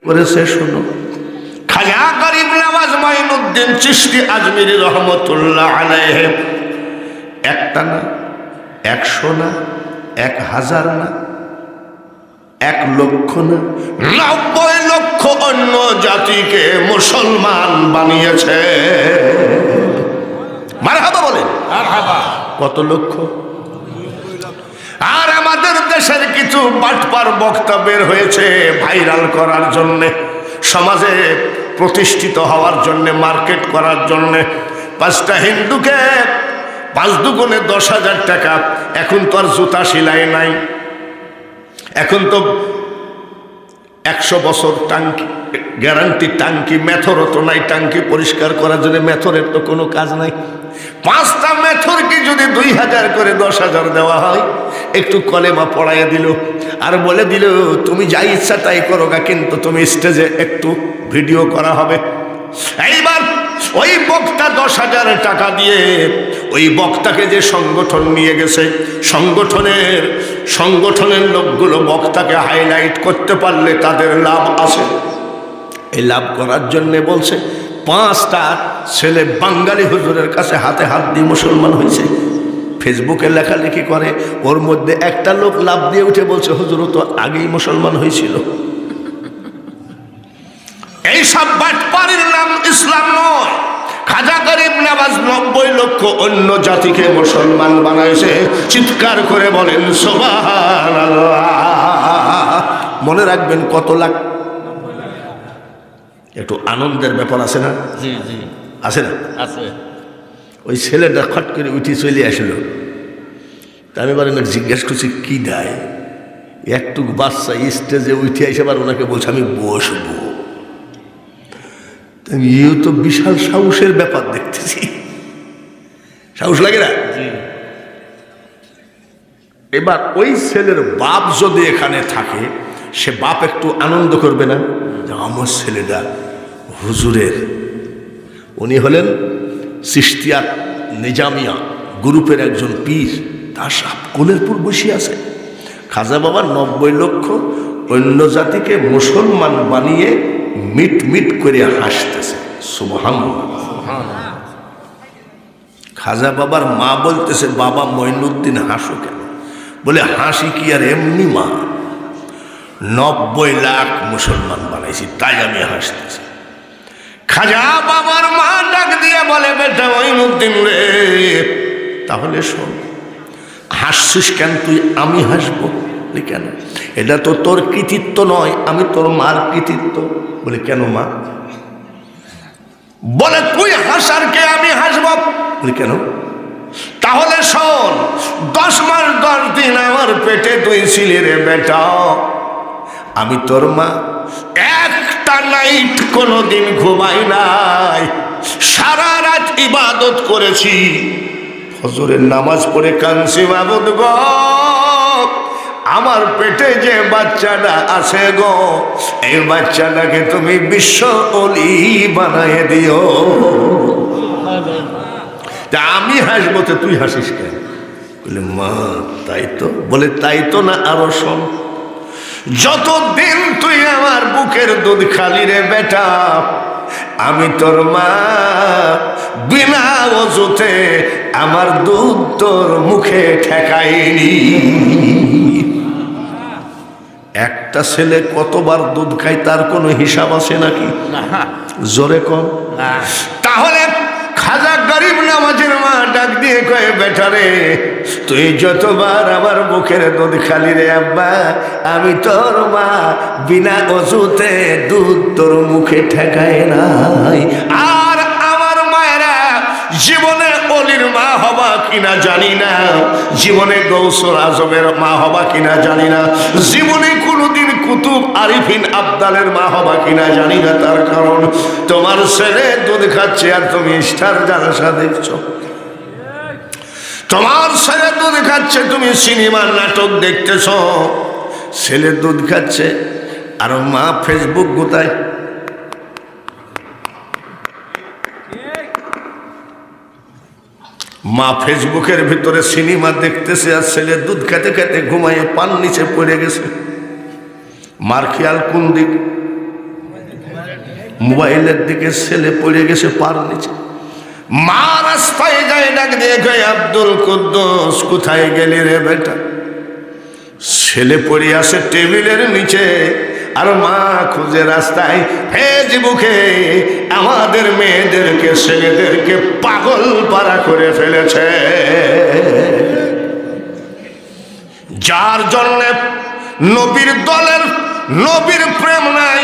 করেছে শুনো। খাজা গরিব নওয়াজ মাইনুদ্দিন চিশতি আজমিরি রহমতুল্লাহ আলাইহি একটা না, 100 না, 1000 না, 1 লক্ষ না, 90 লক্ষ অন্য জাতিকে মুসলমান বানিয়েছে। মারহাবা বলেন। মারহাবা। কত লক্ষ? আর আমাদের দেশের কিছু বাটপার বক্তা বের হয়েছে ভাইরাল করার জন্যে, সমাজে প্রতিষ্ঠিত হওয়ার জন্যে, মার্কেট করার জন্যে। 5টা হিন্দুকে 5 দুগুণে 10,000 টাকা। এখন তো আর জুতা সেলাই নাই, এখন তো 100 বছর টাঙ্কি গ্যারান্টি, টাঙ্কি মেথরও তো নাই, টাঙ্কি পরিষ্কার করার জন্য মেথরের তো কোনো কাজ নাই। 5টা মেথরকে যদি 2000 করে 10,000 দেওয়া হয়, একটু কলেমা পড়াইয়া দিল আর বলে দিল তুমি যাই ইচ্ছা তাই করো গা, কিন্তু তুমি স্টেজে একটু ভিডিও করা হবে। এইবার ওই বক্তা 10,000 টাকা দিয়ে ওই বক্তাকে যে সংগঠন নিয়ে গেছে, সংগঠনের লোকগুলো বক্তাকে হাইলাইট করতে পারলে তাদের লাভ আছে। এই লাভ করার জন্যে বলছে 5টা ছেলে বাঙালি হুজুরের কাছে হাতে হাত দিয়ে মুসলমান হয়েছে। ফেসবুকে লেখালেখি করে, ওর মধ্যে একটা লোক লাভ দিয়ে উঠে বলছে হুজুরও তো আগেই মুসলমান হয়েছিল। এই সব বাটপাড়ির নাম ইসলাম নয়। খাজা গরিব নওয়াজ 90 লক্ষ অন্য জাতিকে মুসলমান বানাইছে। চিৎকার করে বলেন সুবহানাল্লাহ। মনে রাখবেন কত লাখ। একটু আনন্দের ব্যাপার আছে না? জি জি আছে না? আছে। ওই ছেলেটা খট করে উঠে চলে আসলো। তা আমি এবার ওনাকে জিজ্ঞেস করছি কি দেয়। একটু বাচ্চা স্টেজে উঠে এসে আবার ওনাকে বলছে আমি বসবো। ইউ তো বিশাল সাহসের ব্যাপার দেখতেছি। সাহস লাগে না? এবার ওই ছেলের বাপ যদি এখানে থাকে, সে বাপ একটু আনন্দ করবে না যে আমার ছেলেটা হুজুরের, উনি হলেন চিশতিয়া নিজামিয়া গ্রুপের একজন পীর, তার সাপ কোলের পর বসে আছে। খাজা বাবা 90 লক্ষ অন্য জাতিকে মুসলমান বানিয়ে মিট মিট করে হাসতেছে। সুবহানাল্লাহ। খাজা বাবার মা বলতেছে বাবা মঈনুদ্দিন হাসো কেন? বলে হাসি কি আর এমনি মা, 90 লাখ মুসলমান বানাইছি তাই আমি হাসতেছি। খাজা বাবার মা ডাক দিয়ে বলে বেটা মঈনুদ্দিন রে, তাহলে শোন, হাসছিস কেন তুই? আমি হাসবো। কেন? এটা তো তোর কৃতিত্ব নয়, আমি তোর মার কৃতিত্ব। বলে কেন মা? বলে তুই হাসার কে আমি হাসব। বলে কেন? তাহলে শোন, 10 মাস 10 দিন আমার পেটে তুই ছিলি রে বেটা। আমি তোর মা একটা নাইট কোনোদিন ঘুমাই নাই, সারা রাত ইবাদত করেছি, ফজরের নামাজ পড়ে কাঁদছি মাবুদ গো, আমার পেটে যে বাচ্চাটা আছে গো, এই বাচ্চাটাকে তুমি বিশ্ব ওলি বানায় দিও। তা আমি হাসবো তো তুই হাসিস কেন? বলে মা তাই তো। বলে তাই তো না, আরো শোন, যতদিন তুই আমার বুকের দুধ খালি রে বেটা, আমি তোর মা বিনা ওযুতে আমার দুধ তোর মুখে ঠেকাইনি। একটা ছেলে কতবার দুধ খায় তার কোনো হিসাব আছে নাকি? জোরে কর। তাহলে খাজা গরিব নওয়াজের মা ডাক দিয়ে কয়ে বেটা রে, তুই যতবার আমার মুখের দুধ খালি রে আব্বা, আমি তোর মা বিনা ওযুতে দুধ তোর মুখে ঠেকায় নাই। আর আমার মায়েরা জীবনে অলির মা হবা কিনা জানি না, জীবনে গৌসুল আজমের মা হবা কিনা জানি না, জীবনে কোনোদিন কুতুব আরিফিন আবদালের মা হবা কিনা জানি না। তার কারণ তোমার ছেলে দুধ খাচ্ছে আর তুমি স্টার জালসা দেখছো। তোমার ছেলে দুধ খাচ্ছে, তুমি সিনেমার নাটক দেখতেছ। ছেলে দুধ খাচ্ছে আর মা ফেসবুক গোতায়। মা ফেসবুকের ভিতরে সিনেমা দেখতেছে আর ছেলে দুধ খেতে খেতে ঘুমাইয়ে পান নিচে পড়ে গেছে। মার খেয়াল কোন দিক? মোবাইলের দিকে ছেলে পড়ে গেছে পার নিচে। মা রাস্তায় যায় ডাক দিয়ে কয়, আব্দুল কুদ্দুস কোথায় গেলি রে বেটা? ছেলে পড়ে আসে টেবিলের নিচে, আর মা খুঁজে রাস্তায় ফেসবুকে আমাদের মেয়েদেরকে ছেলেদেরকে পাগল পারা করে ফেলেছে, যার জন্য নবীর দলের নবীর প্রেম নাই।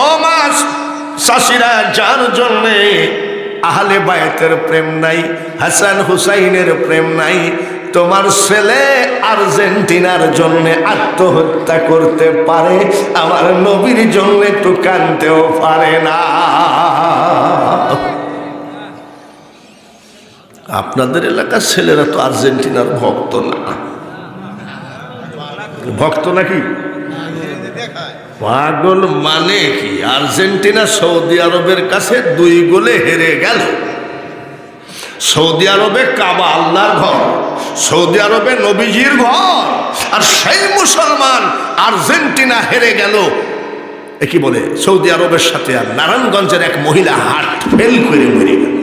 ও মা শাশিরা, যার জন্যে আহলে বায়তের প্রেম নাই, হাসান হুসাইনের প্রেম নাই, তোমার ছেলে আর্জেন্টিনার জন্য আত্মহত্যা করতে পারে, আমার নবীর জন্য একটু কানতেও পারে না। আপনাদের এলাকার ছেলেরা তো আর্জেন্টিনার ভক্ত না, ভক্ত নাকি? পাগল মানে কি? আর্জেন্টিনা সৌদি আরবের কাছে 2 গোলে হেরে গেল। সৌদি আরবে কাবা আল্লাহর ঘর, সৌদি আরবে নবীজির ঘর, আর সেই মুসলমান আর্জেন্টিনা হেরে গেল। কি বলে, সৌদি আরবের সাথে আর নারায়ণগঞ্জের এক মহিলা হার্ট ফেল করে মরে গেল।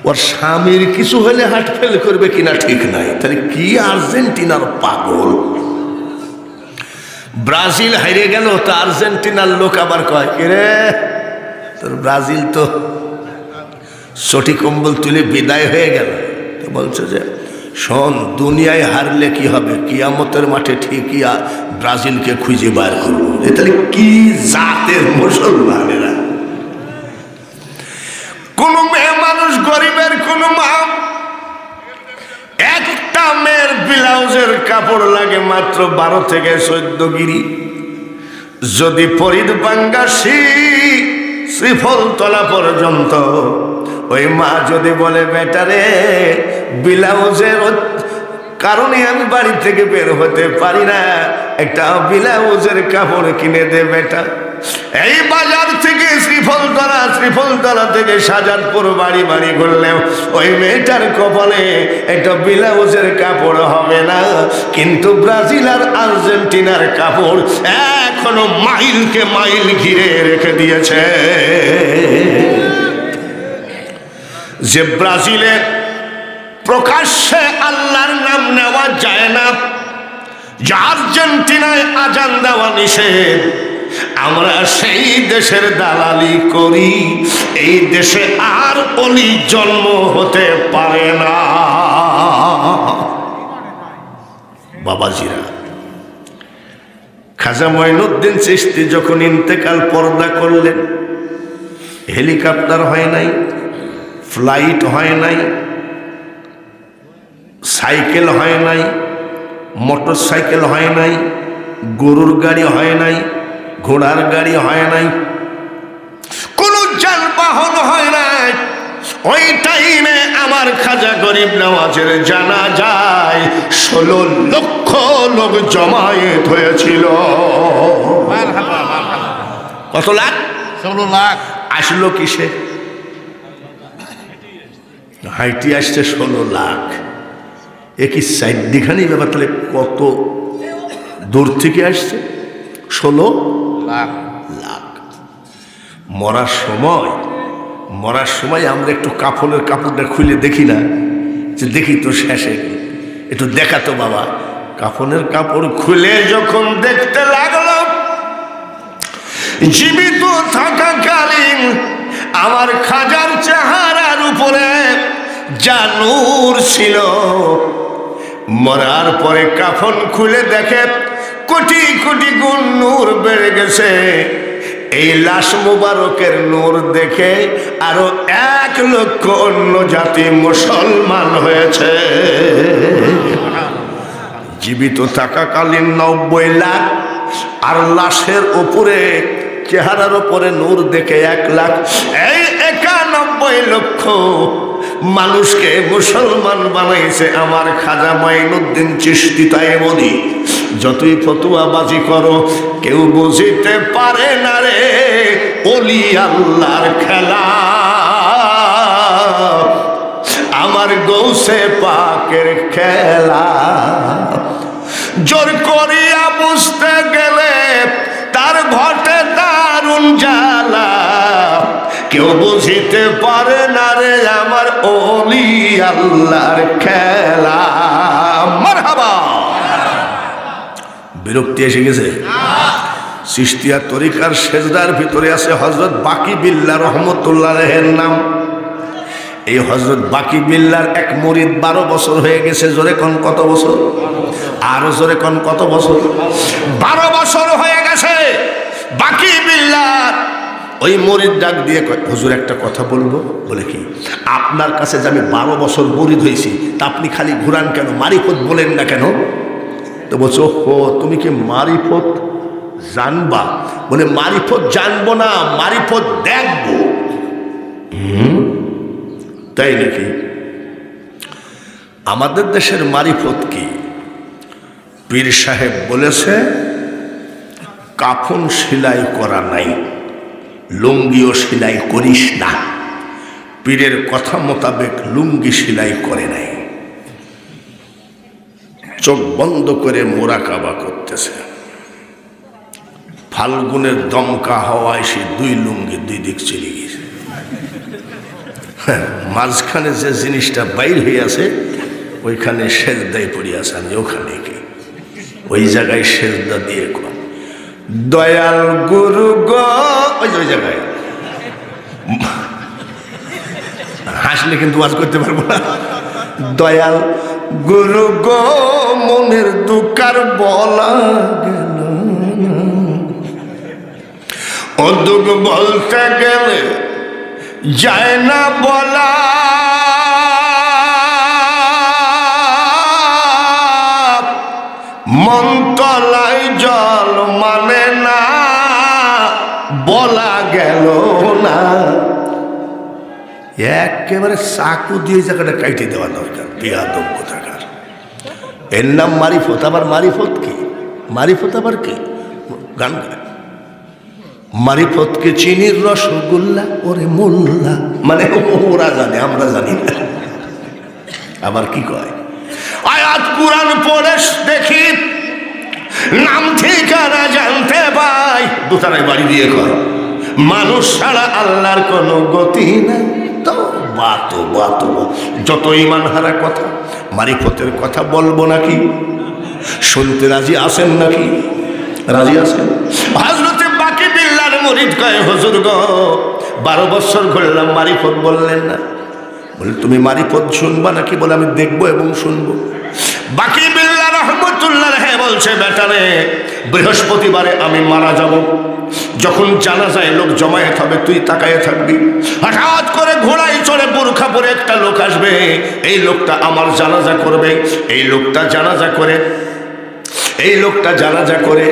ওর স্বামীর কিছু হলে হার্ট ফেল করবে কিনা ঠিক নাই, তাহলে কি আর্জেন্টিনার পাগল। ব্রাজিল হারিয়ে গেল, তো আর্জেন্টিনার লোক আবার কয়, রে তোর ব্রাজিল তো সঠিক কম্বল তুলে বিদায় হয়ে গেল। তো বলছে যে শোন, দুনিয়ায় হারলে কি হবে, কিয়ামতের মাঠে ঠিকই ব্রাজিলকে খুঁজে বার করবো। তাহলে কি জাতের মুসলমানেরা! কোন মেয়ে মানুষ গরিবের, কোন মা, একটা মেয়ের ব্লাউজের কাপড় লাগে মাত্র 12 থেকে 14 গিরি। যদি ফরিদ বাঙ্গাসী শ্রীফলতলা পর্যন্ত ওই মা যদি বলে, বেটারে ব্লাউজের কারণে আমি বাড়ি থেকে বের হতে পারি না, একটা ব্লাউজের কাপড় কিনে দে বেটা। এই বাজার থেকে শ্রীফলতলা থেকে শাহজাদপুর বাড়ি বাড়ি ঘুরলেও ওই মেয়েটার কপালে একটা ব্লাউজের কাপড় হবে না। কিন্তু ব্রাজিল আর আর্জেন্টিনার কাপড় এখনো মাইলকে মাইল ঘিরে রেখে দিয়েছে। যে ব্রাজিলে প্রকাশ্যে আল্লাহর নাম নেওয়া যায় না, যে আর্জেন্টিনায় আজান দেওয়া নিষেধ, আমরা সেই দেশের দালালি করি। এই দেশে আর অলি জন্ম হতে পারে না। বাবাজিরা, খাজা মঈনুদ্দিন চিশতি যখন ইন্তেকাল পর্দা করলেন, হেলিকপ্টার হয় নাই, ফ্লাইট হয় নাই, সাইকেল হয় নাই, মোটর সাইকেল হয় নাই, গরুর গাড়ি হয় নাই, ঘোড়ার গাড়ি হয় নাই, কোন যানবাহন হয় নাই। ওই টাইমে আমার খাজা গরিব নওয়াজের জানাজায় 16 লক্ষ লোক জমায়েত হয়েছিল। কত লাখ? 16 লাখ। আসলো কিসে? হাইটি আসছে 16 লাখ। একই সাইডখানি ব্যাপার। তাহলে কত দূর থেকে আসছে? 16 লাখ। মরার সময় আমরা একটু কাফনের কাপড়টা খুলে দেখি না, যে দেখি তো শেষে একটু দেখা তো বাবা। কাফনের কাপড় খুলে যখন দেখতে লাগলো, জীবিত থাকাকালীন আমার খাজার চেহারার উপরে যা নূর ছিল, মরার পরে কাফন খুলে দেখে কোটি কোটি গুণ নূর বেড়ে গেছে। এই লাশ মুবারকের নূর দেখে আরো 1 লক্ষ অন্য জাতি মুসলমান হয়েছে। জীবিত থাকাকালীন 90 লাখ, আর লাশের উপরে চেহারার উপরে নূর দেখে 1 লাখ। এই 91 লক্ষ মানুষকে মুসলমান বানাইছে আমার খাজা মঈনুদ্দিন চিশতি। তাই বলি, যতই ফতুয়াবাজি করো, কেউ বুঝিতে পারে না রে ওলি আল্লাহর খেলা। আমার গৌসে পাকের খেলা জোর করিয়া বুঝতে গেলে তার আল্লাহর খেলা। মারহাবা। বিরক্তি এসে গেছে। চিশতিয়া তরিকার সেজদার ভিতরে আছে হযরত বাকি বিল্লাহ রহমতুল্লাহ আলাইহির নাম। এই হযরত বাকি বিল্লাহর এক মুরিদ 12 বছর হয়ে গেছে। জোরে কোন কত বছর? আরো জোরে কোন কত বছর? 12 বছর হয়ে গেছে বাকি বিল্লাহ। ওই মুরিদ ডাক দিয়ে কয়, হুজুর একটা কথা বলবো। বলে কি? আপনার কাছে যে আমি 12 বছর মুরিদ হয়েছি, তা আপনি খালি ঘুরান কেন, মারিফত বলেন না কেন? তো বলছো, ও তুমি কি মারিফত জানবা? বলে মারিফত জানবো না, মারিফত দেখবো। তাই নাকি? আমাদের দেশের মারিফত কি? পীর সাহেব বলেছে কাফন সেলাই করা নাই, লুঙ্গিও সেলাই করিস না। পীরের কথা মোতাবেক লুঙ্গি সেলাই করে নাই, চোখ বন্ধ করে মোরাকাবা করতেছে। ফাল্গুনের দমকা হাওয়ায় সে 2 লুঙ্গি 2 দিক চলে গেছে। মাঝখানে যে জিনিসটা বাইর হয়ে আছে ওইখানে সেজদায় পড়ে আছে। আমি ওখানে কি ওই জায়গায় সেজদা দিয়ে দয়াল গুরু গো, ওই জায়গায় হাসলে কিন্তু ওয়াজ করতে পারবো না। দয়াল গুরু গো মনের দুঃখার বলা গেল, ও দুঃখ বলতে গেলে যায় না বলা। মন তলায় জল মানে না, বলা গেল না। একেবারে চাকু দিয়ে জায়গাটা কাইটে দেওয়া দরকার। বেয়াদব কোথাকার। এর নাম মারিফত। আবার মারিফত কি? মারিফত আবার কি? গান গায়, মারিফতকে চিনির রসগোল্লা ওরে মোল্লা। মানে ওরা জানে, আমরা জানি না। আবার কি কয়? আয়াত কুরআন পড়ে দেখি, নাম ঠিকানা জানতে পাই, দোতারায় বাড়ি দিয়ে কর। মানুষ ছাড়া আল্লাহর কোনো গতি নাই। তো বাতো বাতো যত ইমান হারা কথা, মারিফতের কথা বলবো নাকি? শুনতে রাজি আছেন নাকি? রাজি আছেন? হযরতে বাকি বিল্লাহর মুরিদ কয়, হুজুর গো 12 বছর ঘুরলাম, মারিফত বললেন না। বলে তুমি মারিফত শুনবা নাকি? বলে আমি দেখবো এবং শুনবো। বাকি বিল্লাহ রহমতুল্লাহ আলাইহি বলছে, বেটারে বৃহস্পতিবারে আমি মারা যাব, যখন জানাজায় লোক জমায়েত হবে তুই তাকায়ে থাকবি। হঠাৎ করে ঘোড়ায় চড়ে বোরখা পরে একটা লোক আসবে, এই লোকটা আমার জানাজা করবে। এই লোকটা জানাজা করে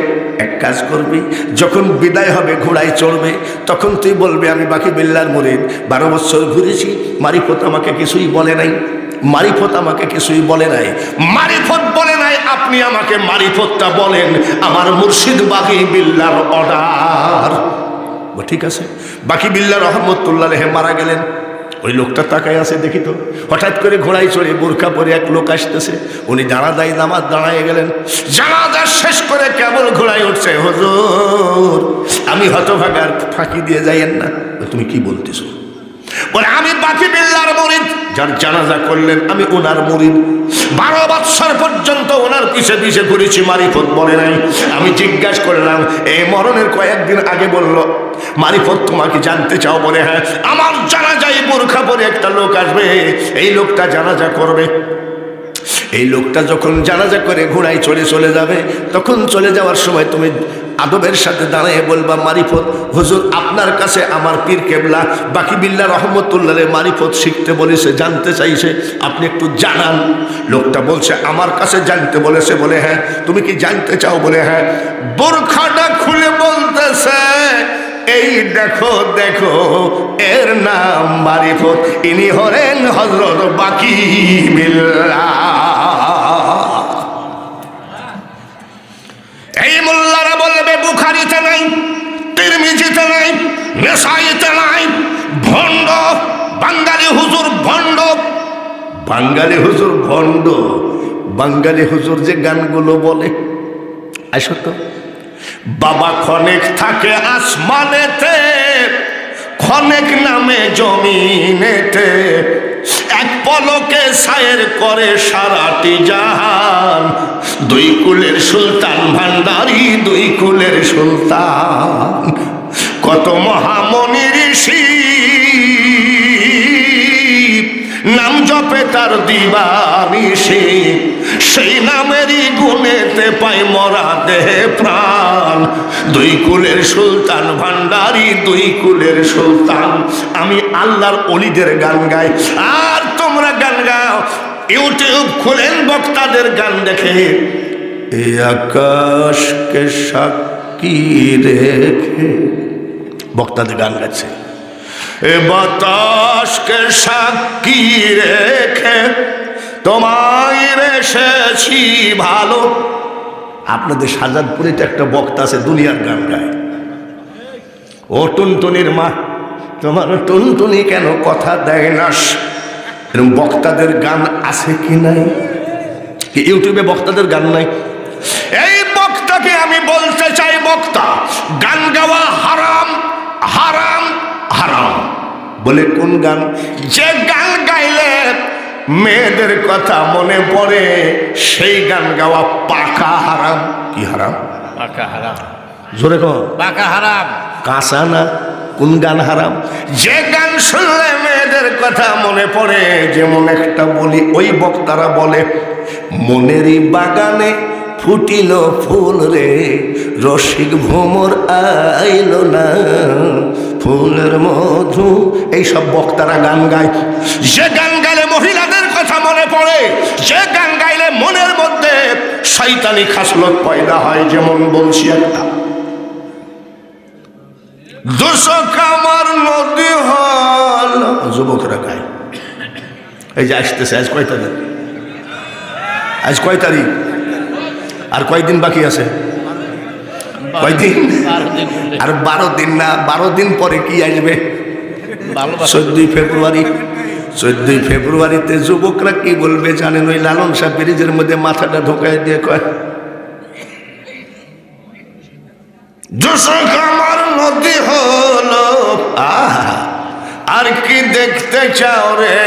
এক কাজ করবি, যখন বিদায় হবে ঘোড়ায় চড়বে, তখন তুই বলবি আমি বাকি বিল্লাহর মুরিদ, 12 বছর ঘুরেছি, মারিফত আমাকে কিছুই বলে নাই। মারিফত আমাকে কিছুই বলে নাই। মারিফত বলে নাই, আপনি আমাকে মারিফতটা বলেন। আমার মুর্শিদ বাকি বিল্লাহর অর্ডার। ঠিক আছে। বাকি বিল্লাহ রহমতুল্লাহ আলাইহি মারা গেলেন। ওই লোকটা তাকায় আছে, দেখি তো। হঠাৎ করে ঘোড়ায় চড়ে বোরখা পরে এক লোক আসতেছে। উনি জানাজায় নামাজ দাঁড়ায় গেলেন। জানাজা শেষ করে কেবল ঘোড়ায় উঠছে, হুজুর আমি হতভাগার, ফাঁকি দিয়ে যাইয়েন না। তুমি কি বলতেছো? বলে আমি বাকি বিল্লাহর মুরিদ, যার জানাজা করলেন আমি ওনার মুরিদ। 12 বছর পর্যন্ত ওনার পিছে পিছে ঘুরেছি, মারিফত বলে নাই। আমি জিজ্ঞাসা করলাম, এই মরণের কয়েকদিন আগে বলল মারিফত তোমাকে জানতে চাও? বলে হ্যাঁ। আমার জানাজায় বোরখা পরে একটা লোক আসবে, এই লোকটা জানাজা করবে। এই লোকটা যখন জানাজা করে ঘোড়ায় চলে যাবে, তখন চলে যাওয়ার সময় তুমি আদবের সাথে দাঁড়িয়ে বলবা মারিফত। হুজুর আপনার কাছে আমার পীর কেবলা বাকি বিল্লাহ রহমতুল্লাহ মারিফত শিখতে বলেছে, জানতে চাইছে, আপনি একটু জানান। লোকটা বলছে আমার কাছে জানতে বলেছে। বলে হ্যাঁ। তুমি কি জানতে চাও? বলে হ্যাঁ। বোরখাটা খুলে বলতেছে, এই দেখো দেখো, এর নাম মারিফত, ইনি হলেন হযরত বাকি বিল্লাহ। এই মোল্লারা বলবে বুখারীতে নাই, তিরমিজিতে নাই, নেসাইতে নাই, ভণ্ড বাঙালি হুজুর ভণ্ড। বাঙালি হুজুর ভণ্ড? বাঙালি হুজুর যে গানগুলো বলে, আসো তো। বাবা খনেক থাকে আসমানেতে, অনেক নামে জমিনেতে, এক পলকে সায়ের করে সারাটি জাহান। দুই কুলের সুলতান ভান্ডারী, দুই কুলের সুলতান। কত মহামনি ঋষি নাম জপে তার দিবানিশি, সেই নামেরই গুণেতে পাই মরা দেহে প্রাণ। দুই কুলের সুলতান ভান্ডারী, দুই কুলের সুলতান। আমি আল্লাহর ওলিদের গান গাই, আর তোমরা গান গাও। ইউটিউব খুলেন বক্তাদের গান দেখে, এ আকাশকে সাক্ষী রেখে, বক্তাদের গান গাচ্ছে। এ বাতাসকে সাক্ষী রেখে তোমায় এসেছি ভালো। আপনাদের শাহজাদপুরে তো একটা বক্তা আছে, দুনিয়ার গান গায়। ও টুনটুনির মা, তোমার টুনটুনি কেন কথা দেয় না? এরকম বক্তাদের গান আছে কি নাই? ইউটিউবে বক্তাদের গান নাই? এই বক্তাকে আমি বলতে চাই, বক্তা গান গাওয়া হারাম, হারাম, হারাম। বলে কোন গান? যে গান গাইলে মেয়েদের কথা মনে পড়ে, সেই গান গাওয়া পাকা হারাম। কি হারাম? পাকা হারাম। জোরে কর। পাকা হারাম। কাঁচা না? কোন গান হারাম? যে গান শুনলে মেয়েদের কথা মনে পড়ে। যেমন একটা বলি, ওই বক্তারা বলে, মনেরই বাগানে ফুটিল ফুল রে, রসিক ভ্রমর আইল না, ফুলের মধু। এইসব বক্তারা গান গায়। যে গান গাইলে মহিলাদের কথা মনে পড়ে, যে গান গাইলে মনের মধ্যে শয়তানি খাসলত পয়দা হয়। যেমন বলছি একটা, দোষক আমার নদী হল, যুবকরা গায়। এই যে আসতেছে, আজ কয় তারিখ? আজ কয় তারিখ? আর কয়দিন বাকি আছে? কয়দিন? আর 12 দিন না, 12 দিন পরে কি আসবে? 14 ফেব্রুয়ারি। 14 ফেব্রুয়ারিতে যুবকরা কি বলবে জানেন? ওই লালন শাহ ব্রিজের মধ্যে মাথাটা ঢোকায় দিয়ে কয়, দোষক আমার নদী হলো। আর কি দেখতে চাও রে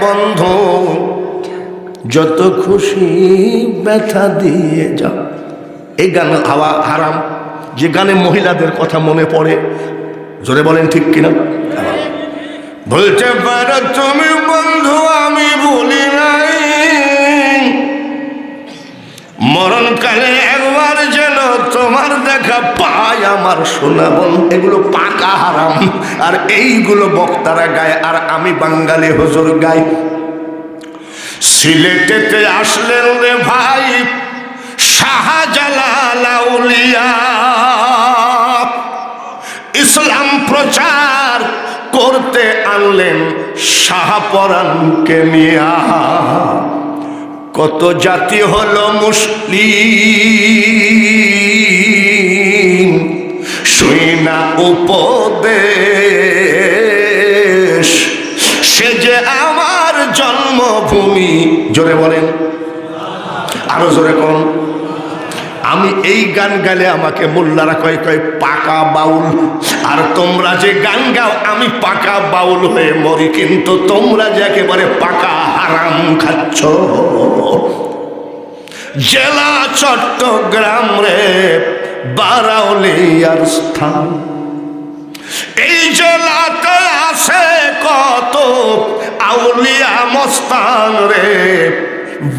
বন্ধু, যত খুশি ব্যথা দিয়ে যাও। এই গান হাওয়া হারাম। যে গানে মহিলাদের কথা মনে পড়ে, জোরে বলেন ঠিক কিনা? বলতে পারো তুমি বন্ধু আমি ভুলি নাই, মরণকালে একবার যেন তোমার দেখা পায় আমার সোনা বোন। এগুলো পাকা হারাম। আর এইগুলো বক্তারা গায়, আর আমি বাঙালি হুজুর গাই। সিলেটেতে আসলেন রে ভাই শাহজালাল আউলিয়া, ইসলাম প্রচার করতে আনলেন শাহপরানকে নিয়া। কত জাতি হলো মুসলিম, শুই না উপদেশ, সে যে আমার জন্মভূমি। জোরে বলেন, আরো জোরে কোন? আমি এই গান গাইলে আমাকে মোল্লারা কয় কয় পাকা বাউল। আর তোমরা যে গান গাও, আমি পাকা বাউল হয়ে মরি, কিন্তু তোমরা যে একেবারে পাকা হারাম খাচ্ছ। জেলা চট্টগ্রাম রে বারাউলিয়ার স্থান, এই জেলাতে আছে কত আউলিয়া মস্তান রে,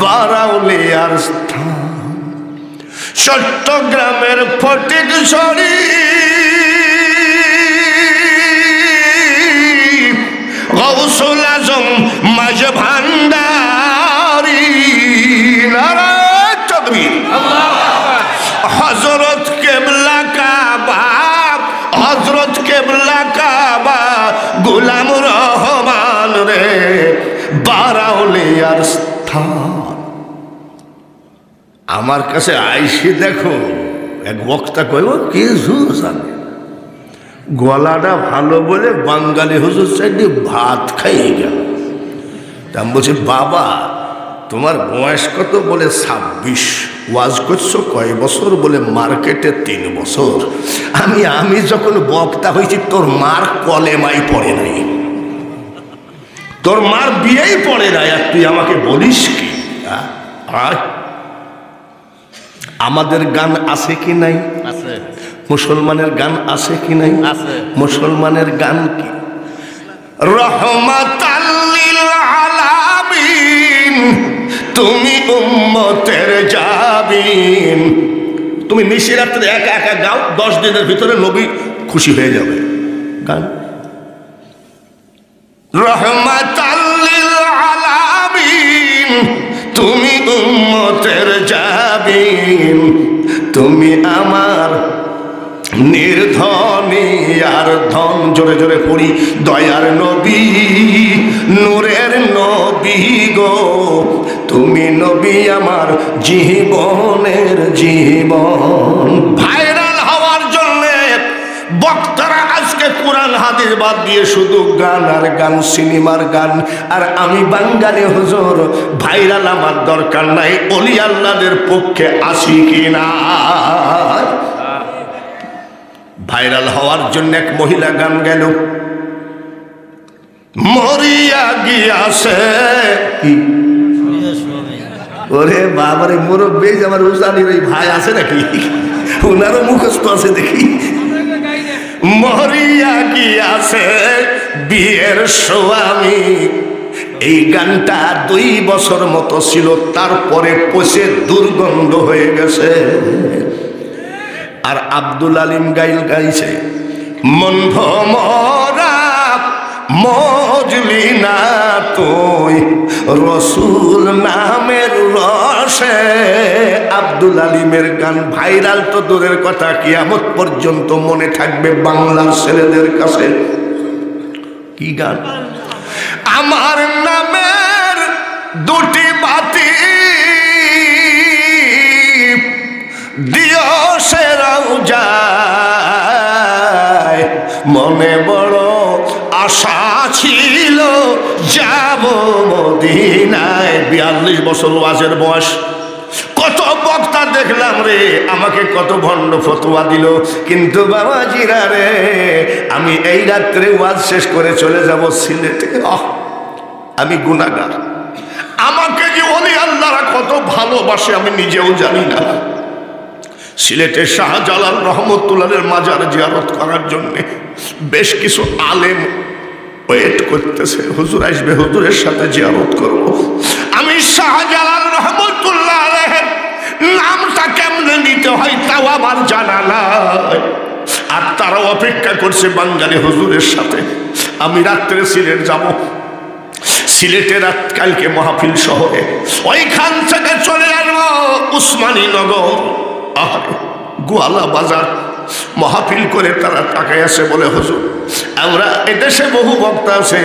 বারাউলিয়ার স্থান। চট্টগ্রামের ফটিকছড়ি গৌসুল আজম মাঝ ভান্ডারী, নারায়ণ তাকবীর, হযরত কেবলা কাবা, হযরত কেবলা কাবা, গোলাম রহমান রে বারাউলিয়ার স্থান। আমার কাছে আইসি দেখো এক বক্তা কইব কিছু জানে, গলাটা ভালো বলে বাঙালি হুজুর চাইতে ভাত খাইয়ে গেল। তা আমি বলছি, বাবা তোমার বয়স কত? বলে 26। ওয়াজ করছো কয় বছর? বলে মার্কেটে 3 বছর। আমি যখন বক্তা হয়েছি তোর মার কলেমাই পড়ে নাই, তোর মার বিয়েই পড়ে নাই, আর তুই আমাকে বলিস কি? আমাদের গান আছে কি নাই? আছে। মুসলমানের গান আছে কি নাই? আছে। মুসলমানের গান কি? রহমাতাল লিল আলামিন, তুমি উম্মতের জাবিন। তুমি নিশিরাত্রে একা একা গাও, 10 দিনের ভিতরে নবী খুশি হয়ে যাবে। গান রহমাতাল লিল আলামিন, তুমি উম্মতের জাবিন, তুমি আমার নির্ধনী আর ধন। জোরে জোরে পড়ি, দয়ার নবী, নূরের নবী গো, তুমি নবী আমার জীবনের জীবন। ভাইরাল হওয়ার জন্য বক্তারা আজকে কোরআন হাদিস বাদ দিয়ে শুধু গান আর গান, সিনেমার গান। আর আমি বাঙালি হুজুর, ভাইরাল আমার দরকার নাই, ওলি আল্লাহদের পক্ষে আসি কিনা। ভাইরাল হওয়ার জন্য এক মহিলা গান গেল, মরিয়া গিয়াছে। ওরে বাবারে, মুরব্বী আমার উসানির ওই ভাই আছে নাকি? ওনারও মুখস্থ আছে দেখি। মরিয়া গিয়াছে বিয়ের স্বামী। এই গানটা 2 বছর মতো ছিল, তারপরে পচে দুর্গন্ধ হয়ে গেছে। আর আব্দুল আলিম গাইছে, মন ভমরা মজলি না তুই রসুল নামের রসে। আব্দুল আলিমের গান ভাইরাল তো দূরের কথা, কিয়ামত পর্যন্ত মনে থাকবে বাংলার ছেলেদের কাছে। কি গান? আমার নামের 2টি বাতি দিও সে রওজায়, মনে বড় আশা ছিল যাব মদিনায়। 42 বছর ওয়াজের বয়স। কত বক্তা দেখলাম রে, আমাকে কত ভণ্ড ফতোয়া দিল, কিন্তু বাবাজিরা রে, আমি এই রাত্রে ওয়াজ শেষ করে চলে যাব সিলেটে। আমি গুনাহগার। আমাকে যে ওলি আল্লাহরা কত ভালোবাসে আমি নিজেও জানি না। সিলেটে শাহজালাল রহমতুল্লাহের মাজার জিয়ারত করার জন্য বেশ কিছু আলেম ওয়েট করতেছে, হুজুর আসবে, হুজুরের সাথে জিয়ারত করব। আমি শাহজালাল রহমতুল্লাহের নামটা কেমনে নিতে হয় তাও আমার জানা নাই। আর তারা অপেক্ষা করছে বাঙালি হুজুরের সাথে। আমি রাত্রে সিলেট যাব। সিলেটে রাত কালকে মাহফিল শহরে, ওইখান থেকে চলে আসবো উসমানী নগর, গোয়ালা বাজার। মাহফিল করে তারা টাকায় আসে, বলে হুজুর আমরা এদেশে বহু বক্তা আছে,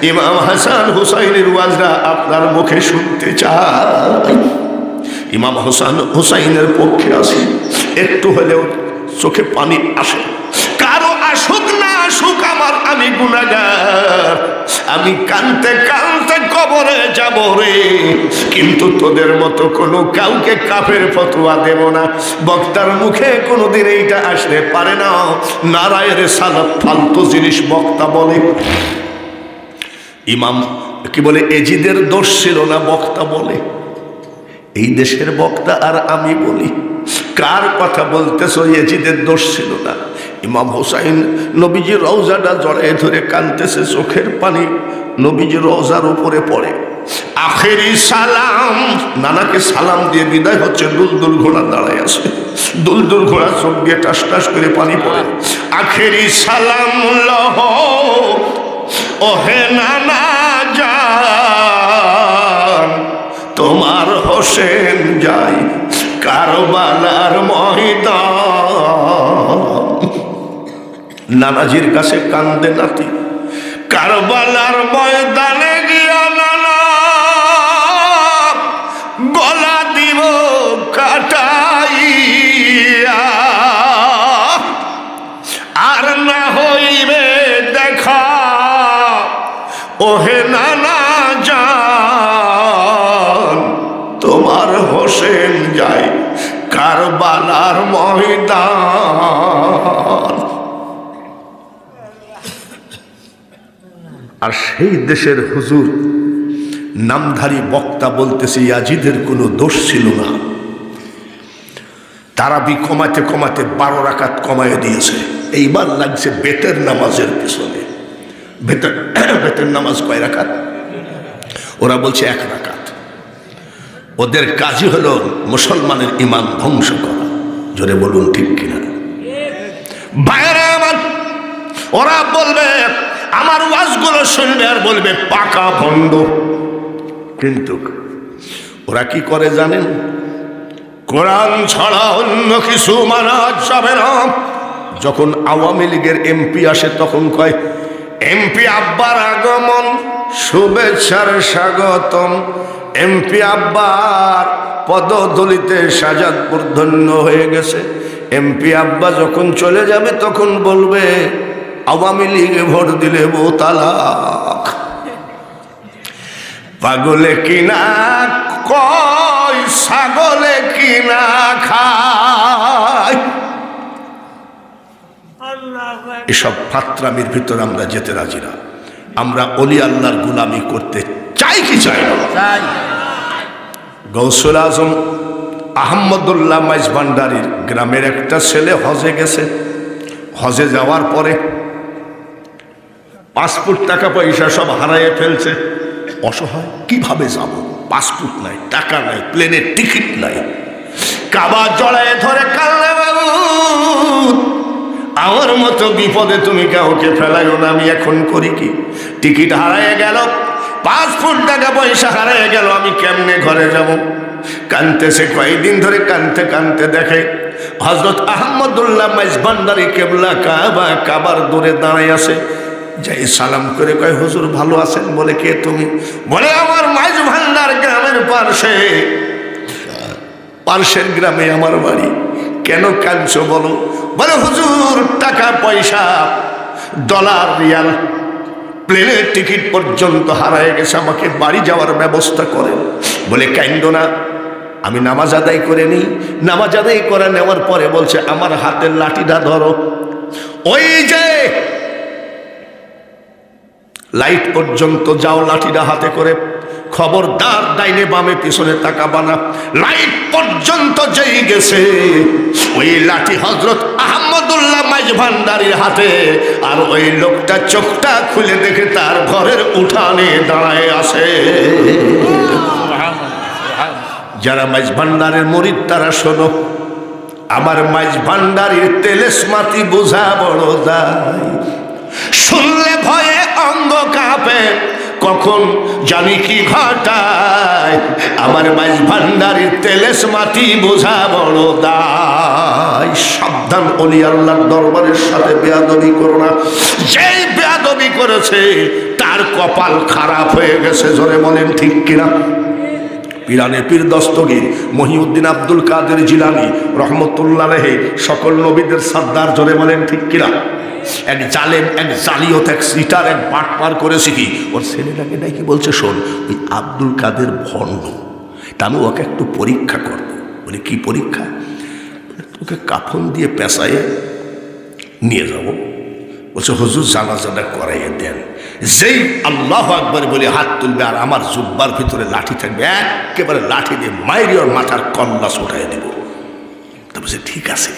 ইমাম হাসান হুসাইনের ওয়াজরা আপনার মুখে শুনতে চাই। ইমাম হুসাইনের পক্ষে আসি, একটু হলেও চোখে পানি আসে। কারো আসুক না আসুক আমার, আমি গুনাহগার, আমি কানতে কানতে কবরে যাব রে, কিন্তু তোদের মতো কোনো কাউকে কাফের ফতোয়া দেব না। বক্তার মুখে কোনোদিন এইটা আসতে পারে না। নারায়ের সালাত ফালতু জিনিস বক্তা বলে। ইমাম কি বলে, এজিদের দোষ ছিল না, বক্তা বলে। এই দেশের বক্তা আর আমি বলি, কার কথা বলতেছ? এজিদের দোষ ছিল না। ইমাম হুসাইন নবীজির রওজাটা জড়ায় ধরে কাঁদতেছে, চোখের পানি নবীজির রওজার উপরে পড়ে। আখেরি সালাম, নানাকে সালাম দিয়ে বিদায় হচ্ছে। দুলদুল ঘোড়া দাঁড়ায় আছে, দুলদুল ঘোড়া চোখ দিয়ে টাস টাস করে পানি পড়ে। আখেরি সালাম লহ ওহে নানা জান, তোমার হোসেন যাই কারবালার ময়দান। নানাজির কাছে কান্দে নাতি, কারবালার ময়দানে গিয়া নানা গলা দিব কাটাইয়া, আর না হইবে দেখা ওহে নানা জান, আর সেই দেশের হুজুর নামধারী বক্তা বলতেছে ইয়াজিদের কোনো দোষ ছিল না, তারাবি কমাতে কমাতে 12 রাকাত কমায় দিয়েছে। এইবার লাগছে বেতের নামাজের পিছনে। বেতের নামাজ কয় রাকাত? ওরা বলছে 1 রাকাত। ওদের কাজই হলো মুসলমানের ঈমান ধ্বংস করা। জোরে বলুন ঠিক কিনা? বাইরে আমার ওরা বলবে, আমার ওয়াজগুলো শুনবে আর বলবে পাকা ভণ্ড। কিন্তু ওরা কি করে জানেন? কোরআন ছাড়া অন্য কিছু মানা যাবে না। যখন আওয়ামী লীগের এমপি আসে তখন কয়, এমপি আব্বার আগমন, শুভেচ্ছার স্বাগতম। এমপি আব্বার পদদলিতে সাজাদপুর ধন্য হয়ে গেছে। এমপি আব্বা যখন চলে যাবে তখন বলবে আওয়ামী লীগে ভোট দিলে বউ তালাক। পাগলে কিনা কয়, ছাগলে কিনা খায়। এসব ফাত্রামির ভিতরে আমরা যেতে রাজি না। আমরা অলি আল্লাহর গোলামি করতে চাই কি চাই না? গৌসুল আজম আহমদুল্লাহ মাইজ ভান্ডারীর গ্রামের একটা ছেলে হজে গেছে। হজে যাওয়ার পরে পাসপোর্ট, টাকা পয়সা সব হারাইয়ে ফেলছে। অসহায়, কিভাবে যাব? পাসপোর্ট নাই, টাকা নাই, প্লেনের টিকিট নাই। কাবা জড়ায় ধরে কান্না, বাবু আমার মতো বিপদে তুমি কাউকে ফেলাইও না, আমি এখন করি কি? টিকিট হারাইয়ে গেল, পাসপোর্ট, টাকা পয়সা হারাইয়ে গেল, আমি কেমনে ঘরে যাব? কানতেছে, কয়েকদিন ধরে কানতে কানতে দেখে হযরত আহমদুল্লাহ মাইজ ভান্ডারী কেবলা কাবার দূরে দাঁড়াই আছে। যাই সালাম করে কয়, হুজুর ভালো আছেন? বলে, কে তুমি? বলে, আমার মাইজ ভান্ডার গ্রামের পার্শ্বের গ্রামে আমার বাড়ি। কেন কাঁদছো বলো? বলে, হুজুর টাকা পয়সা, ডলার, রিয়াল, প্লেনের টিকিট পর্যন্ত হারায় গেছে, আমাকে বাড়ি যাওয়ার ব্যবস্থা করেন। বলে, কাইন্দ না, আমি নামাজ আদায় করে নিই। নামাজ আদায় করে নেওয়ার পরে বলছে, আমার হাতের লাঠিটা ধরো, ওই যে লাইট পর্যন্ত যাও, লাঠিটা হাতে করে। খবরদার ডাইনে বামে পিছনে তাকাবা না। লাইট পর্যন্ত যেই গেছে, ওই লাঠি হযরত আহমদুল্লাহ মাইজ ভান্ডারীর হাতে। আর ওই লোকটা চোখটা খুলে দেখে তার ঘরের উঠানে দাঁড়ায় আছে। যারা মাইজ ভান্ডারের মুরিদ তারা শোনো, আমার মাইজ ভান্ডারীর তেলেসমাতি বোঝা বড় দায়। শুনলে ভয়ে অঙ্গ কাঁপে, কখন জানি কি ঘটায়। আমার মাইজ ভান্ডারীর তেলেসমাতি বোঝা বড় দায়। সাবধান, অলি আল্লাহর দরবারের সাথে বেয়াদবি করো না। যেই বেয়াদবি করেছে তার কপাল খারাপ হয়ে গেছে। জোরে বলেন ঠিক কিনা? পিরানে পীর দস্তগীর মহিউদ্দিন আব্দুল কাদের জিলানী রহমতুল্লাহ আলাইহি, সকল নবীদের সর্দার। জোরে বলেন ঠিক কিনা? এক জালেম, এক জালিয়ত, এক সিটার, এক বাটপার করেছে কি, ওর ছেলেটাকে নাকি বলছে, শোন ওই আব্দুল কাদের ভণ্ড, তা আমি ওকে একটু পরীক্ষা করব। বলে, কি পরীক্ষা? তোকে কাফন দিয়ে পেঁচাইয়ে নিয়ে যাব। বলছে, হুজুর জানাজাটা করাইয়ে দেন। যেই আল্লাহু আকবার বলে হাত তুলবে আর আমার জুব্বার ভিতরে লাঠি থাকবে, একেবারে লাঠি দিয়ে মাইরি ওর মাথার কল্লাস উঠাই দেব। তা বলছে, ঠিক আছে,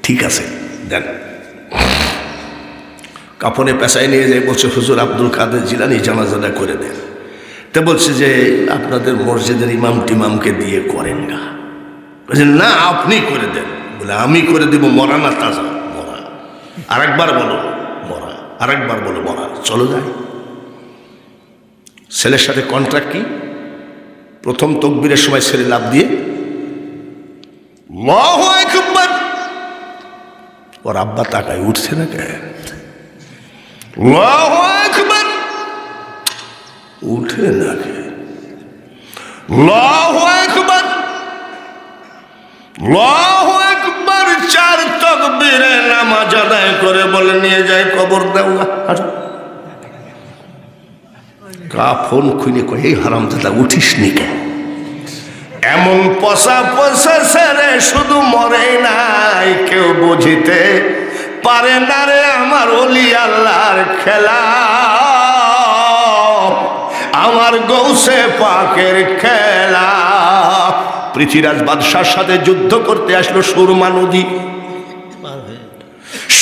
ঠিক আছে, দেন। কাফনে পেশায় নিয়ে যায়। বলছে, হুজুর আব্দুল কাদের জিলানী জানাজাটা করে দেন। তা বলছে যে, আপনাদের মসজিদের ইমাম টিমামকে দিয়ে করেন না। বলছে, না আপনি করে দেন। বলে, আমি করে দিব? মরা না তাজা? মরা। আরেকবার বলো মরা, আরেকবার বলো মরা। চলো যাই। ছেলের সাথে কন্ট্রাক্ট কি? প্রথম তকবীরের সময় ছেলে লাফ দিয়ে আল্লাহু আকবার। ওর আব্বা তাকায়, উঠছে না কে? আল্লাহু আকবার, উঠে না কে? আল্লাহু আকবার, আল্লাহু আকবার। 4 তাকবীরে নামাজ আদায় করে বলে, নিয়ে যায় কবর দেওয়া। কাফন খুলে কয়, এই হারামজাদা উঠিস নি কেন? এমন পচা পচা ছেড়ে শুধু মরে নাই, কেউ বুঝিতে পারে না রে আমার ওলি আল্লাহর খেলা। আমার গৌসে পাকের খেলা। পৃথ্বীরাজ বাদশার সাথে যুদ্ধ করতে আসলো সুরমা নদী।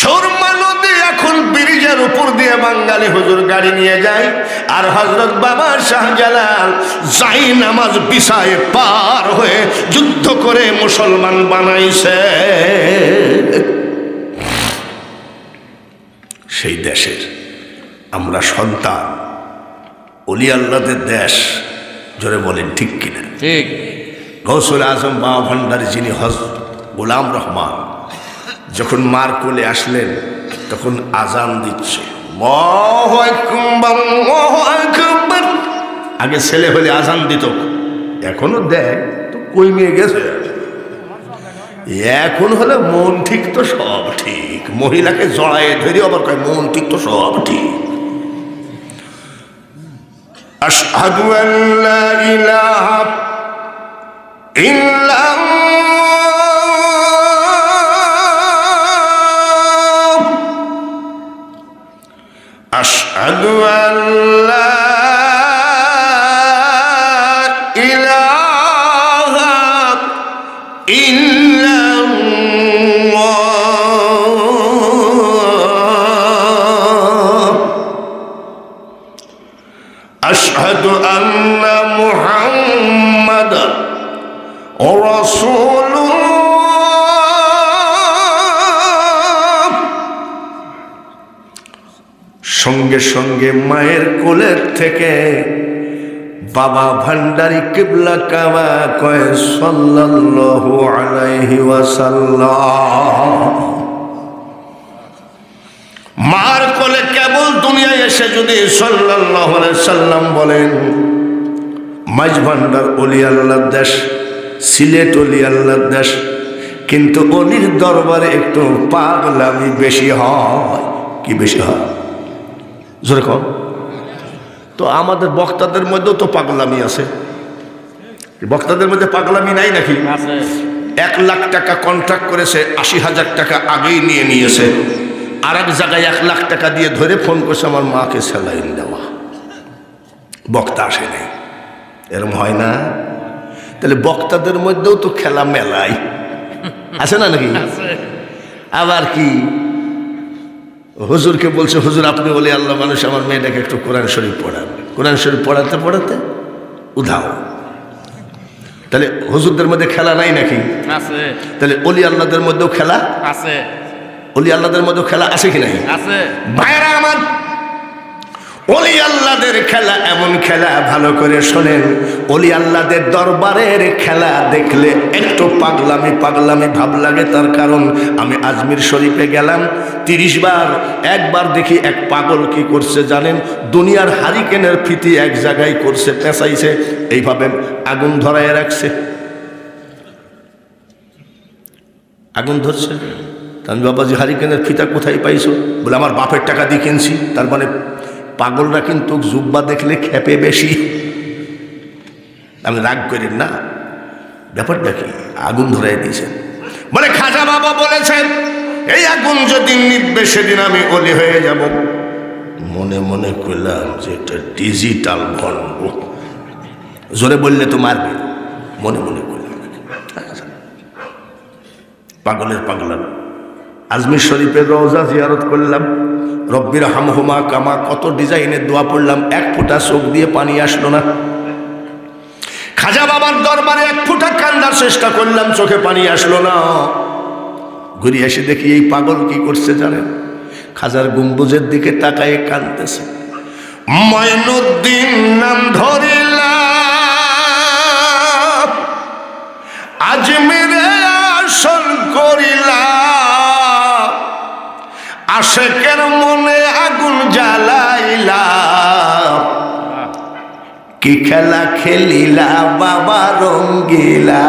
সুরমা নদী এখন ব্রিজের উপর দিয়ে বাঙালি হুজুর গাড়ি নিয়ে যায়, আর হযরত বাবা শাহজালাল যাই নামাজ বিছায়ে পার হয়ে যুদ্ধ করে মুসলমান বানাইছে। সেই দেশের আমরা সন্তান, ওলি আল্লাহদের দেশ। জোরে বলেন ঠিক কিনা? ঠিক। গৌসুল আজম বাবা ভান্ডারী যিনি হযরত গোলাম রহমান যখন মার কোলে আসলেন তখন আজান দিচ্ছে, আল্লাহু আকবার, আল্লাহু আকবার। আগে ছেলে হলে আজান দিত, এখনো দেয় তো কই নিয়ে গেছে। এখন হলে মন ঠিক তো সব ঠিক, মহিলাকে জড়ায় ধরে আবার কয় মন ঠিক তো সব ঠিক। আশহাদু আল্লা ইলাহা ইল্লাল্লাহ, আশহাদু আল্লা ইলাহা ইল্লাল্লাহ, আশহাদু আন্না মুহাম্মাদান রাসূলুল্লাহ। সঙ্গে সঙ্গে মায়ের কোলের থেকে বাবা ভান্ডারী কিবলা কাবা কয় সাল্লাল্লাহু আলাইহি ওয়াসাল্লাম। মার কোলে কেবল দুনিয়ায় এসে যদি সাল্লাল্লাহু আলাইহি সাল্লাম বলেন, মাঝ ভান্ডার ওলি আল্লাহর দেশ, সিলেট ওলি আল্লাহর দেশ, কিন্তু অলির দরবারে একটু পাগলামি বেশি হয়। কি বেশি হয়? জোরে কম। তো আমাদের বক্তাদের মধ্যেও তো পাগলামি আছে। বক্তাদের মধ্যে পাগলামি নাই নাকি? 1 লাখ টাকা কন্ট্রাক্ট করেছে, 80,000 টাকা আগেই নিয়ে নিয়েছে। আর এক জায়গায় 1 লাখ টাকা দিয়ে ধরে ফোন করছে আমার মাকে স্যালাইন দেওয়া, বক্তা আসে নাই। এরম হয় না? তাহলে বক্তাদের মধ্যেও তো খেলা মেলাই আছে না নাকি? আবার কি হুজুরকে বলছে, হুজুর আপনি বলে আল্লাহ মানুষ, আমার মেয়েটাকে একটু কোরআন শরীফ পড়ান। কোরআন শরীফ পড়াতে পড়াতে উধাও। তাহলে হুজুরদের মধ্যে খেলা নাই নাকি? আছে। তাহলে অলি আল্লাহদের মধ্যেও খেলা আছে। অলি আল্লাহদের মধ্যেও খেলা আছে কি নাই? আছে। ভাইরা আমার, অলি আল্লাহদের খেলা এমন খেলা, ভালো করে শোনেন। অলি আল্লাহদের দরবারের খেলা দেখলে একটু পাগলামি পাগলামি ভাব লাগে। তার কারণ আমি আজমির শরীফে গেলাম 30 বার, একবার দেখি এক পাগল কি করছে জানেন? দুনিয়ার হারিকেনের ফিতি এক জায়গায় করছে, পেঁচাইছে, এইভাবে আগুন ধরায় রাখছে। আগুন ধরছে। আমি বাবাজি হারিকেনের ফিতা কোথায় পাইছো? বলে আমার বাপের টাকা দিয়ে কিনছি। তার মানে পাগলরা কিন্তু জুব্বা দেখলে খেপে বেশি। আমি রাগ করেন না, ব্যাপারটা কি? আগুন ধরাই দিয়েছেন। বলে খাজা বাবা বলেছেন এই আগুন যদি নিভবে সেদিন আমি অলি হয়ে যাব। মনে মনে করলাম যে এটা ডিজিটাল ভণ্ড, জোরে বললে তো মারবে। মনে মনে করলাম পাগলের পাগলা। আজমির শরীফের রওজা জিয়ারত করলাম, রব্বির হামহুমা কামা, কত ডিজাইনের দোয়া পড়লাম, 1 ফোঁটা চোখ দিয়ে পানি আসলো না। খাজা বাবার দরবারে 1 ফোঁটা কান্দার চেষ্টা করলাম, চোখে পানি আসলো না। ঘুরে এসে দেখি এই পাগল কি করছে জানেন? খাজার গম্বুজের দিকে তাকায় কাঁদতেছে। মঈনুদ্দিন নাম ধরিলাম, আজমিরে আসন করিলাম, আশেকের মনে আগুন জ্বালাইলা, কি খেলা খেলিলা বাবা রঙ্গিলা।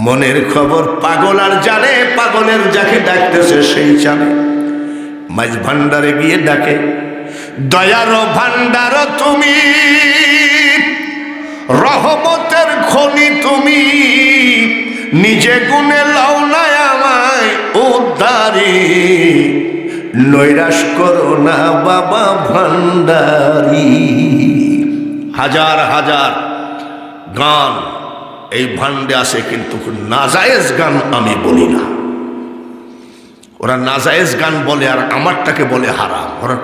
মনের খবর পাগল আর জানে, পাগলের যাকে ডাকতেছে সেই জানে। মাঝ ভান্ডারে গিয়ে ডাকে, দয়ার ভান্ডার তুমি, রহমতের খনি তুমি, নিজে গুণে লাও না আমায় উদ্ধারি, নৈরাশ করো না বাবা ভান্ডারি। হাজার হাজার গান এই ভান্ডে আছে, কিন্তু নাজায়েজ গান আমি বলি না। ওরা নাজায়েজ গান বলে আর আমারটাকে বলে হারাম। ওরা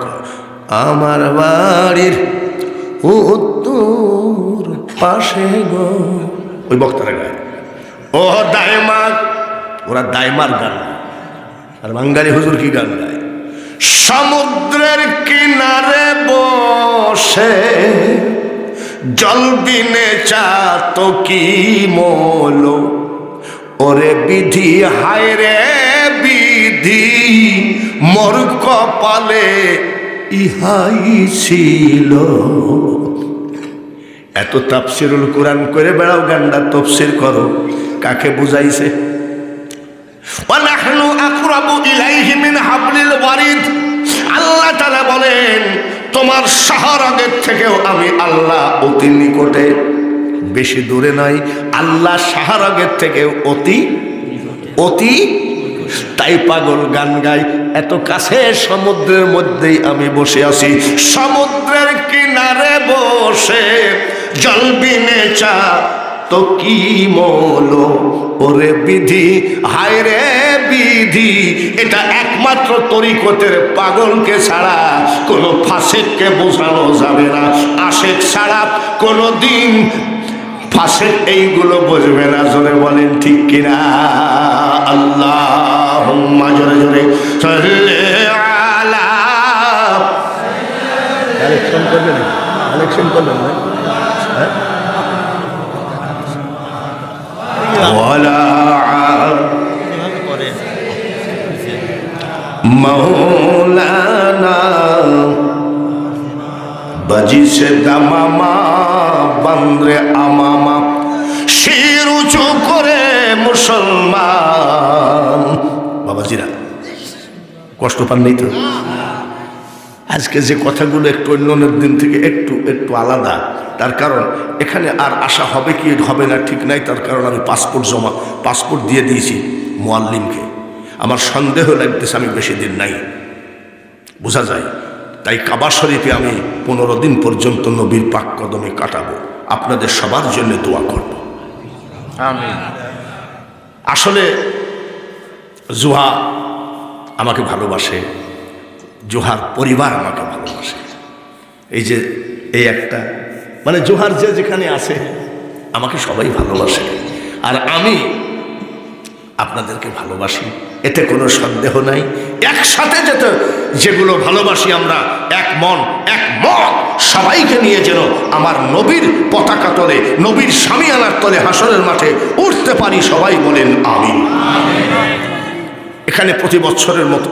আমার বাড়ির উত্তর পাশে গো, ওই বক্তারা গায় ও দায়মার, ওরা দায়মার গান। আর বাঙালি হুজুর কি গান গায়? সমুদ্রের কিনারে বসে জল বিনে চা তো কি মোল, ওরে বিধি হায় রে বিধি মোর কপালে ইহাই ছিল। এত তাফসিরুল কোরআন করে বেড়াও, গান্ডা তফসির করো, কাকে বুঝাইছে? ওয়ানাহনু আকরাবু ইলাইহি মিন হাবলিল ওয়ারিদ। আল্লাহ তাআলা বলেন তোমার শাহরাগের থেকেও আমি আল্লাহ অতি নিকটে, বেশি দূরে নাই। আল্লাহ শাহরাগের থেকেও অতি অতি, তাই পাগল গান গাই এত কাছে, সমুদ্রের মধ্যেই আমি বসে আছি। সমুদ্রের কিনারে বসে জল বিনে চা তো কি মোল, ওরে বিধি হায় রে বিধি। এটা একমাত্র তরিকতের পাগলকে ছাড়া কোনো ফাসেককে বোঝানো যাবে না। আশেক ছাড়া কোনো দিন ফাসেক এইগুলো বুঝবে না। জোরে বলেন ঠিক কিনা? আল্লাহুম্মা জোরে জোরে সাল্লি আলা। কালেকশন করবেন, কালেকশন করবেন না? হ্যাঁ, ওয়ালা মৌলানা বাজিছে দামামা বান্দ্রে আমামা, শির উঁচু করে মুসলমান। বাবাজিরা কষ্ট পান নেই তো? আজকে যে কথাগুলো একটু অন্যান্য দিন থেকে একটু একটু আলাদা, তার কারণ এখানে আর আসা হবে কি হবে না ঠিক নাই। তার কারণ আমি পাসপোর্ট দিয়ে দিয়েছি মুআল্লিমকে। আমার সন্দেহ লাগতেছে আমি বেশি দিন নাই, বোঝা যায়। তাই কাবা শরীফে আমি 15 দিন পর্যন্ত নবীর পাক কদমে কাটাবো। আপনাদের সবার জন্য দোয়া করব। আমিন। আসলে জুহা আমাকে ভালোবাসে, জোহার পরিবার আমাকে ভালোবাসে। এই যে এই একটা মানে জোহার যে যেখানে আছে আমাকে সবাই ভালোবাসে, আর আমি আপনাদেরকে ভালোবাসি, এতে কোনো সন্দেহ নাই। একসাথে যেগুলো ভালোবাসি আমরা, এক মন এক মত সবাইকে নিয়ে যেন আমার নবীর পতাকা তলে, নবীর শামিয়ানার তলে হাসরের মাঠে উঠতে পারি। সবাই বলেন আমিন। এখানে প্রতি বছরের মতো